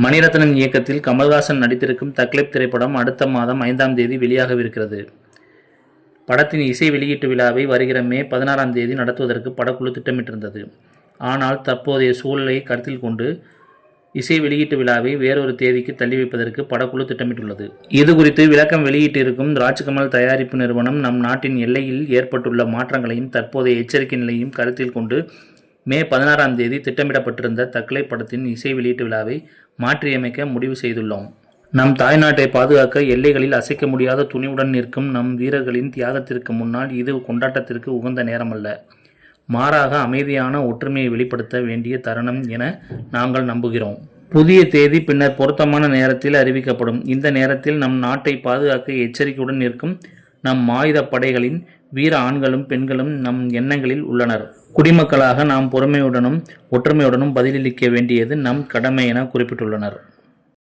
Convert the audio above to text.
மணிரத்னம் இயக்கத்தில் கமல்ஹாசன் நடித்திருக்கும் தக்லைப் திரைப்படம் அடுத்த மாதம் 5ஆம் தேதி வெளியாகவிருக்கிறது. படத்தின் இசை வெளியீட்டு விழாவை வருகிற மே 16ஆம் தேதி நடத்துவதற்கு படக்குழு திட்டமிட்டிருந்தது. ஆனால் தற்போதைய சூழலை கருத்தில் கொண்டு இசை வெளியீட்டு விழாவை வேறொரு தேதிக்கு தள்ளி வைப்பதற்கு படக்குழு திட்டமிட்டுள்ளது. இதுகுறித்து விளக்கம் வெளியிட்டிருக்கும் ராஜ்கமல் தயாரிப்பு நிறுவனம் நம் நாட்டின் எல்லையில் ஏற்பட்டுள்ள மாற்றங்களையும் தற்போதைய எச்சரிக்கை நிலையும் கருத்தில் கொண்டு மே 16ஆம் தேதி திட்டமிடப்பட்டிருந்த தக்லைப் படத்தின் இசை வெளியீட்டு விழாவை மாற்றியமைக்க முடிவு செய்துள்ளோம். நம் தாய்நாட்டை பாதுகாக்க எல்லைகளில் அசைக்க முடியாத துணிவுடன் நிற்கும் நம் வீரர்களின் தியாகத்திற்கு முன்னால் இது கொண்டாட்டத்திற்கு உகந்த நேரமல்ல, மாறாக அமைதியான ஒற்றுமையை வெளிப்படுத்த வேண்டிய தருணம் என நாங்கள் நம்புகிறோம். புதிய தேதி பின்னர் பொருத்தமான நேரத்தில் அறிவிக்கப்படும். இந்த நேரத்தில் நம் நாட்டை பாதுகாக்க எச்சரிக்கையுடன் நிற்கும் நம் ஆயுத படைகளின் வீர ஆண்களும் பெண்களும் நம் எண்ணங்களில் உள்ளனர். குடிமக்களாக நாம் பொறுமையுடனும் ஒற்றுமையுடனும் பதிலளிக்க வேண்டியது நம் கடமை என குறிப்பிட்டுள்ளனர்.